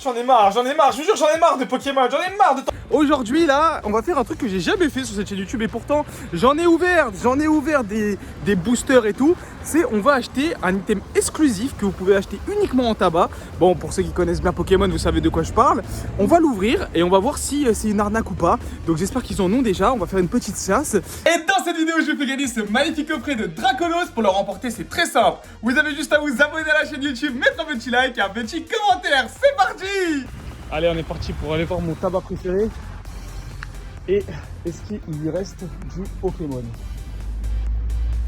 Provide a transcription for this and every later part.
J'en ai marre, je vous jure, j'en ai marre de Pokémon, j'en ai marre de... Aujourd'hui là, on va faire un truc que j'ai jamais fait sur cette chaîne YouTube et pourtant j'en ai ouvert des boosters et tout. C'est on va acheter un item exclusif que vous pouvez acheter uniquement en tabac. Bon, pour ceux qui connaissent bien Pokémon, vous savez de quoi je parle. On va l'ouvrir et on va voir si c'est une arnaque ou pas. Donc j'espère qu'ils en ont déjà, on va faire une petite chasse. Et dans cette vidéo, je vous fais gagner ce magnifique coffret de Dracolos. Pour le remporter, c'est très simple. Vous avez juste à vous abonner à la chaîne YouTube, mettre un petit like et un petit commentaire. C'est parti! Allez, on est parti pour aller voir mon tabac préféré. Et est-ce qu'il lui reste du Pokémon?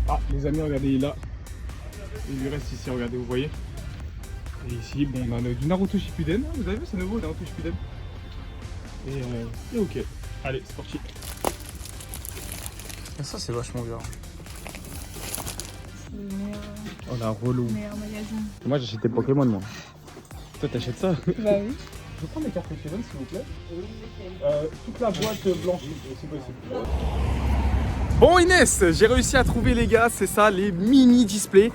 Ah, les amis, regardez, il est là. Il lui reste ici, regardez, vous voyez. Et ici, bon, on a du Naruto Shippuden. Vous avez vu, c'est nouveau, Naruto Shippuden. Et ok. Allez, c'est parti. Ça, c'est vachement bien. C'est le meilleur, Oh la relou. magazine. Moi, j'achète des Pokémon, moi. Toi, t'achètes ça? Bah oui. Je prends des cartes Pokémon, s'il vous plaît. Toute la boîte blanche, si possible. Bon Inès, j'ai réussi à trouver les gars, c'est ça, les mini displays.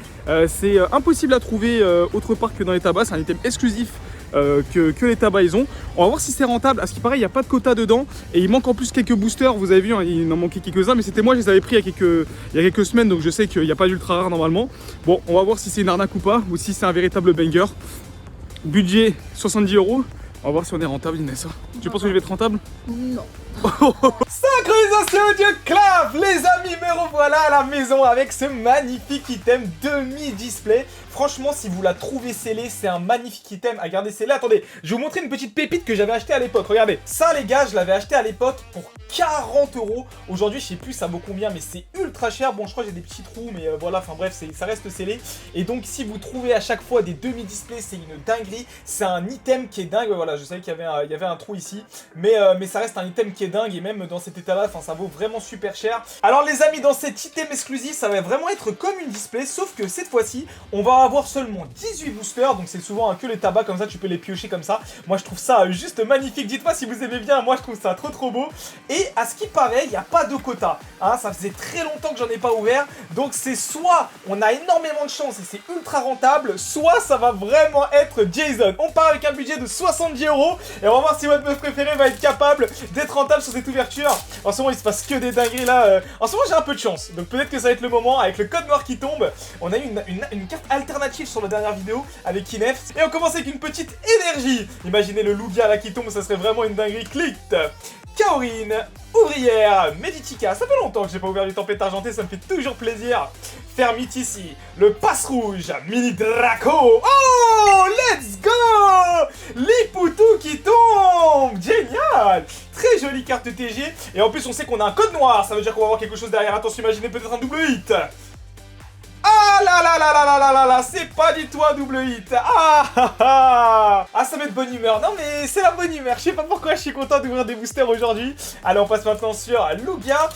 C'est impossible à trouver autre part que dans les tabacs, c'est un item exclusif que les tabacs ils ont. On va voir si c'est rentable, à ce qui paraît il n'y a pas de quota dedans et il manque en plus quelques boosters, vous avez vu, hein, il en manquait quelques-uns, mais c'était moi, je les avais pris il y a quelques semaines, donc je sais qu'il n'y a pas d'ultra rare normalement. Bon, on va voir si c'est une arnaque ou pas, ou si c'est un véritable banger. Budget 70 €. On va voir si on est rentable, Inès. Tu penses que je vais être rentable? Non. Synchronisation audio clap. Les amis, me revoilà à la maison avec ce magnifique item demi-display. Franchement, si vous la trouvez scellée, c'est un magnifique item à garder scellé. Attendez, je vais vous montrer une petite pépite que j'avais acheté à l'époque. Regardez, ça les gars, je l'avais acheté à l'époque pour 40 €. Aujourd'hui, je sais plus ça vaut combien, mais c'est ultra cher. Bon, je crois que j'ai des petits trous, mais voilà, enfin bref, ça reste scellé. Et donc, si vous trouvez à chaque fois des demi-displays, c'est une dinguerie. C'est un item qui est dingue. Voilà, je savais qu'il y avait un trou ici, mais ça reste un item qui est dingue. Et même dans cet état-là, enfin, ça vaut vraiment super cher. Alors, les amis, dans cet item exclusif, ça va vraiment être comme une display, sauf que cette fois-ci, on va avoir seulement 18 boosters. Donc, c'est souvent que les tabacs comme ça, tu peux les piocher comme ça. Moi, je trouve ça juste magnifique. Dites-moi si vous aimez bien. Moi, je trouve ça trop beau. Et à ce qui paraît, il n'y a pas de quota. Hein, ça faisait très longtemps que j'en ai pas ouvert. Donc, c'est soit on a énormément de chance et c'est ultra rentable, soit ça va vraiment être Jason. On part avec un budget de 70 € et on va voir si votre meuf préférée va être capable d'être rentable sur cette ouverture. En ce moment, il se passe que des dingueries là. En ce moment, j'ai un peu de chance. Donc, peut-être que ça va être le moment avec le code noir qui tombe. On a eu une carte alternative sur la dernière vidéo avec Inef. Et on commence avec une petite énergie. Imaginez le Lugia là qui tombe, ça serait vraiment une dinguerie. Click. Kaorine, Ouvrière, Meditica, ça fait longtemps que j'ai pas ouvert du Tempête Argentée, ça me fait toujours plaisir. Fermitici, le Passe Rouge, Mini Draco, oh, let's go. Lipoutou qui tombe, génial. Très jolie carte TG, et en plus on sait qu'on a un code noir, ça veut dire qu'on va avoir quelque chose derrière, attention, imaginez peut-être un double hit. Ah là là là là là là là là, c'est pas du tout un double hit. Ah, ça met de bonne humeur. Non mais c'est la bonne humeur. Je sais pas pourquoi je suis content d'ouvrir des boosters aujourd'hui. Allez, on passe maintenant sur Lugia.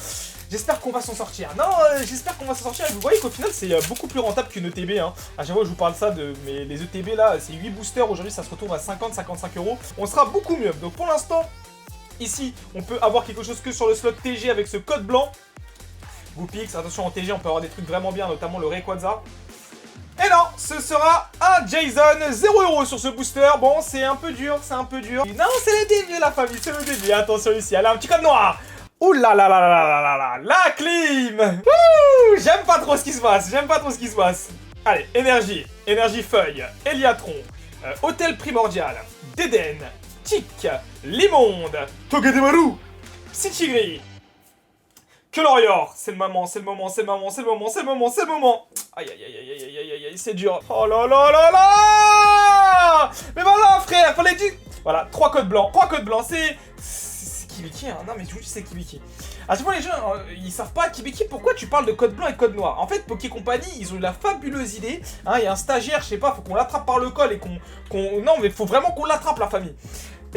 J'espère qu'on va s'en sortir. Non, j'espère qu'on va s'en sortir. Et vous voyez qu'au final, c'est beaucoup plus rentable qu'une ETB. Hein. À chaque fois, je vous parle ça mais les ETB là, c'est 8 boosters. Aujourd'hui, ça se retrouve à 50-55 €. On sera beaucoup mieux. Donc pour l'instant, ici, on peut avoir quelque chose que sur le slot TG avec ce code blanc. Goopix, attention en TG, on peut avoir des trucs vraiment bien, notamment le Rayquaza. Et non, ce sera un Jason, 0 € sur ce booster. Bon, c'est un peu dur, c'est un peu dur. Non, c'est le début, la famille, c'est le début. Attention ici, allez, un petit code noir. Ouh là là là là là là là, la clim. Ouh, j'aime pas trop ce qui se passe, j'aime pas trop ce qui se passe. Allez, énergie, énergie feuille, Eliatron, hôtel primordial, Déden, Tic, Limonde, Togedemaru, Psychigri. Que l'Orior, c'est le moment, c'est le moment, c'est le moment, c'est le moment, c'est le moment, c'est le moment. Aïe aïe aïe aïe aïe aïe aïe aïe, c'est dur. Oh là là là là. Mais voilà frère, fallait dire. Voilà, 3 codes blancs, c'est Kibiki, hein. Non mais je vous dis c'est Kibiki. À ce moment les gens, ils savent pas Kibiki, pourquoi tu parles de code blanc et code noir. En fait, Poké Company, ils ont eu la fabuleuse idée. Hein, il y a un stagiaire, je sais pas, faut qu'on l'attrape par le col et non mais faut vraiment qu'on l'attrape la famille.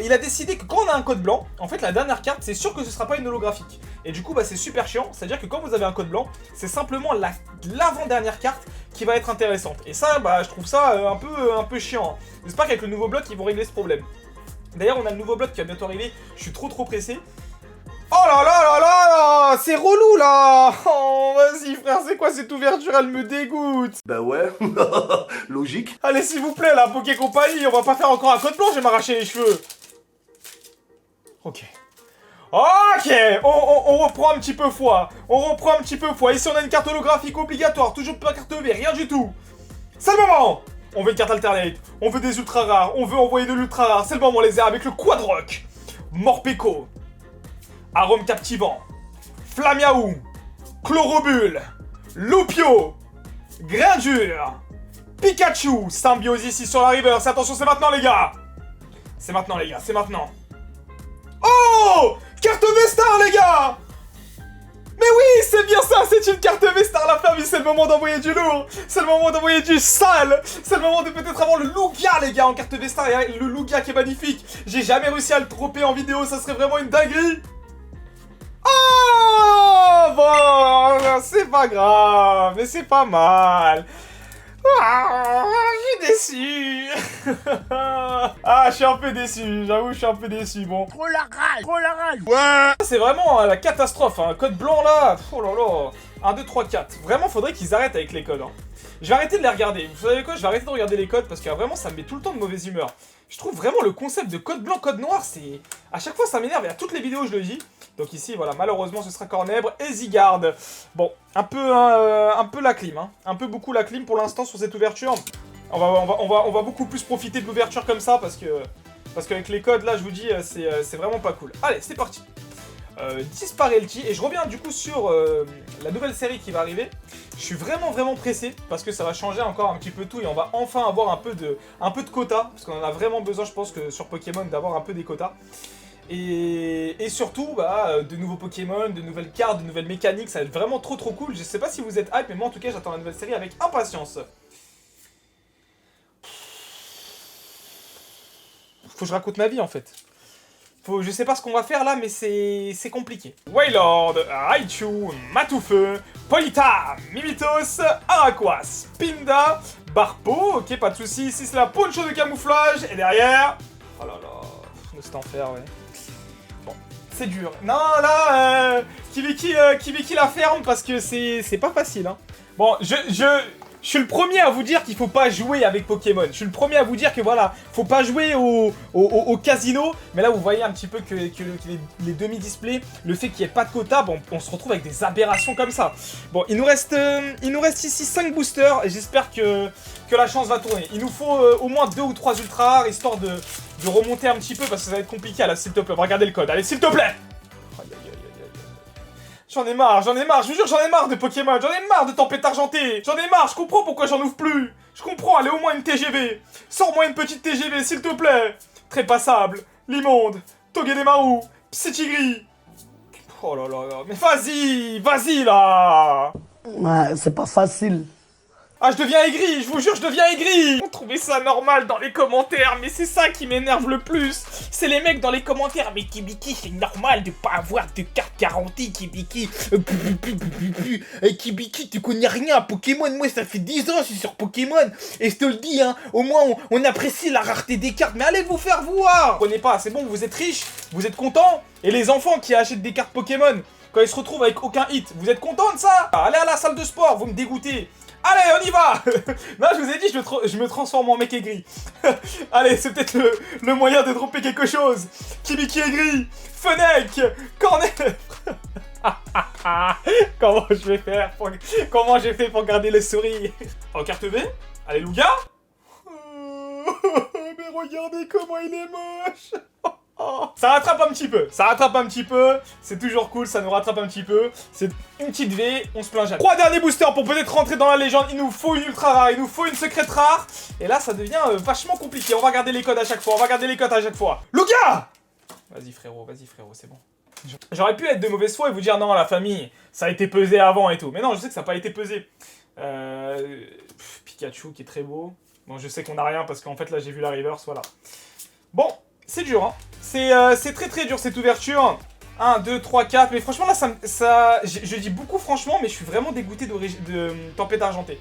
Il a décidé que quand on a un code blanc, en fait la dernière carte, c'est sûr que ce sera pas une holographique. Et du coup, bah, c'est super chiant, c'est-à-dire que quand vous avez un code blanc, c'est simplement l'avant-dernière carte qui va être intéressante. Et ça, bah, je trouve ça un peu chiant. J'espère qu'avec le nouveau bloc, ils vont régler ce problème. D'ailleurs, on a le nouveau bloc qui va bientôt arriver, je suis trop pressé. Oh là là là là, c'est relou là. Oh, vas-y frère, c'est quoi cette ouverture? Elle me dégoûte. Bah ouais, logique. Allez, s'il vous plaît, la Poké Compagnie, on va pas faire encore un code blanc, je vais m'arracher les cheveux. Ok. Ok, on reprend un petit peu foi. On reprend un petit peu foi. Ici, on a une carte holographique obligatoire, toujours pas carte V, rien du tout. C'est le moment. On veut une carte alternate, on veut des ultra rares, on veut envoyer de l'ultra rare. C'est le moment, les airs, avec le Quadrock, Morpeko, Arôme Captivant, Flamiaou, Chlorobule, Lupio, Grindure, Pikachu, Symbiosis ici sur la reverse. Attention, c'est maintenant, les gars. C'est maintenant, les gars, c'est maintenant. Oh, carte V-Star, les gars. Mais oui, c'est bien ça, c'est une carte V-Star, la famille. C'est le moment d'envoyer du lourd. C'est le moment d'envoyer du sale. C'est le moment de peut-être avoir le Lugia, les gars, en carte V-Star. Et le Lugia qui est magnifique. J'ai jamais réussi à le dropper en vidéo, ça serait vraiment une dinguerie. Oh, bon, c'est pas grave, mais c'est pas mal. Ah, je suis déçu. Ah, je suis un peu déçu, j'avoue, je suis un peu déçu, bon. Trop la rage. Ouais. C'est vraiment la catastrophe, hein. Code blanc là, oh là là. 1, 2, 3, 4. Vraiment, faudrait qu'ils arrêtent avec les codes, hein. Je vais arrêter de les regarder. Vous savez quoi? Je vais arrêter de regarder les codes parce que vraiment, ça me met tout le temps de mauvaise humeur. Je trouve vraiment le concept de code blanc, code noir, c'est... À chaque fois, ça m'énerve, et à toutes les vidéos, je le dis. Donc ici, voilà, malheureusement, ce sera Cornèbre et Zygarde. Bon, un peu la clim, hein. Un peu beaucoup la clim pour l'instant sur cette ouverture. On va beaucoup plus profiter de l'ouverture comme ça parce qu'avec les codes, là, je vous dis, c'est vraiment pas cool. Allez, c'est parti. Disparelty, et je reviens du coup sur la nouvelle série qui va arriver. Je suis vraiment pressé parce que ça va changer encore un petit peu tout et on va enfin avoir un peu de quotas parce qu'on en a vraiment besoin, je pense, que sur Pokémon d'avoir un peu des quotas. Et surtout, bah, de nouveaux Pokémon, de nouvelles cartes, de nouvelles mécaniques, ça va être vraiment trop cool. Je sais pas si vous êtes hype, mais moi en tout cas j'attends la nouvelle série avec impatience. Faut que je raconte ma vie en fait. Je sais pas ce qu'on va faire là, mais c'est compliqué. Wailord, Raichu, Matufeu, Polita, Mimitos, Araquas, Pinda, Barpo, ok, pas de soucis. Ici c'est la poncho de camouflage, et derrière... Oh là là, c'est enfer, ouais. Bon, c'est dur. Non, là, Kibiki la ferme parce que c'est pas facile, hein. Bon, je suis le premier à vous dire qu'il faut pas jouer avec Pokémon. Je suis le premier à vous dire que voilà, faut pas jouer au casino. Mais là, vous voyez un petit peu que les demi-displays, le fait qu'il n'y ait pas de quota, bon, on se retrouve avec des aberrations comme ça. Bon, il nous reste ici 5 boosters et j'espère que la chance va tourner. Il nous faut au moins 2 ou 3 ultra rares, histoire de remonter un petit peu parce que ça va être compliqué. Là, s'il te plaît, on va regarder le code. Allez, s'il te plaît. J'en ai marre, je vous jure, j'en ai marre de Pokémon, j'en ai marre de Tempête Argentée, j'en ai marre, je comprends pourquoi j'en ouvre plus. Je comprends, allez, au moins une TGV. Sors-moi une petite TGV, s'il te plaît. Trépassable, Limonde, Togedemaru, Psychigri. Oh là là là, mais vas-y là. Ouais, c'est pas facile. Ah, je deviens aigri, je vous jure, je deviens aigri. On trouvait ça normal dans les commentaires, mais c'est ça qui m'énerve le plus. C'est les mecs dans les commentaires, mais Kibiki, c'est normal de pas avoir de carte garantie, Kibiki. Kibiki, tu connais rien à Pokémon. Moi, ça fait 10 ans que je suis sur Pokémon. Et je te le dis, hein, au moins, on apprécie la rareté des cartes. Mais allez vous faire voir. Vous connaissez pas, c'est bon, vous êtes riches, vous êtes contents. Et les enfants qui achètent des cartes Pokémon, quand ils se retrouvent avec aucun hit, vous êtes contents de ça? Allez à la salle de sport, vous me dégoûtez. Allez, on y va. Non, je vous ai dit, je me transforme en mec aigri. Allez, c'est peut-être le moyen de dropper quelque chose. Kibiki aigri, Fennec, Cornèbre. Comment je vais faire pour garder le sourire? En carte V. Allez, Lugia. Mais regardez comment il est moche. Ça rattrape un petit peu, c'est toujours cool, ça nous rattrape un petit peu, c'est une petite V, on se plaint jamais. 3 derniers boosters pour peut-être rentrer dans la légende, il nous faut une ultra rare, il nous faut une secrète rare, et là ça devient vachement compliqué, on va garder les codes à chaque fois, Lugia. Vas-y frérot, c'est bon. J'aurais pu être de mauvaise foi et vous dire non, la famille, ça a été pesé avant et tout, mais non, je sais que ça n'a pas été pesé. Pikachu qui est très beau, bon je sais qu'on a rien parce qu'en fait là j'ai vu la reverse, voilà. Bon. C'est dur, hein. C'est très dur cette ouverture. 1, 2, 3, 4. Mais franchement, là, je dis beaucoup franchement, mais je suis vraiment dégoûté de Tempête Argentée.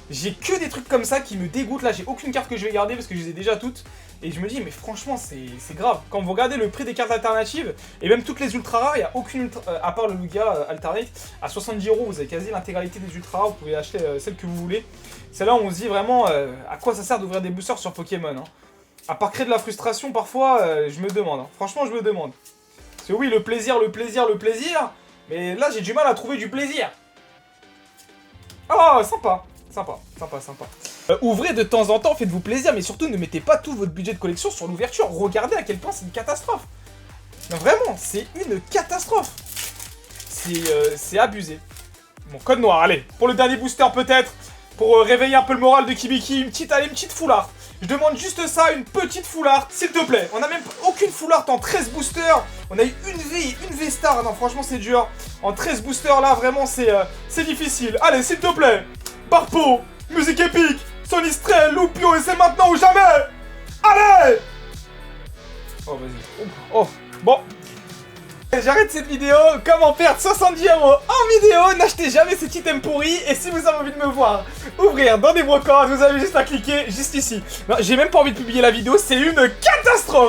J'ai que des trucs comme ça qui me dégoûtent. Là, j'ai aucune carte que je vais garder parce que je les ai déjà toutes. Et je me dis, mais franchement, c'est grave. Quand vous regardez le prix des cartes alternatives, et même toutes les ultra rares, il n'y a aucune à part le Lugia Alternate, à 70 €, vous avez quasi l'intégralité des ultra rares. Vous pouvez acheter celle que vous voulez. C'est là où on se dit vraiment à quoi ça sert d'ouvrir des boosters sur Pokémon. Hein. À part créer de la frustration, parfois, je me demande. Hein. Franchement, je me demande. Parce que oui, le plaisir. Mais là, j'ai du mal à trouver du plaisir. Oh, sympa. Sympa. Ouvrez de temps en temps, faites-vous plaisir, mais surtout ne mettez pas tout votre budget de collection sur l'ouverture. Regardez à quel point c'est une catastrophe. Non, vraiment, c'est une catastrophe. C'est abusé. Bon, code noir, allez. Pour le dernier booster peut-être, pour réveiller un peu le moral de Kibiki, une petite foulard. Je demande juste ça, une petite foulard, s'il te plaît. On a même aucune foulard en 13 boosters. On a eu une V star. Non, franchement, c'est dur. En 13 boosters, là, vraiment, c'est difficile. Allez, s'il te plaît. Barpo, musique épique, Sonistrel, Loupio, et c'est maintenant ou jamais. Allez. Oh, vas-y. Oh, bon. J'arrête cette vidéo. Comment perdre 70 € en vidéo. N'achetez jamais cet item pourri. Et si vous avez envie de me voir ouvrir dans des brocantes, vous avez juste à cliquer juste ici. J'ai même pas envie de publier la vidéo. C'est une catastrophe.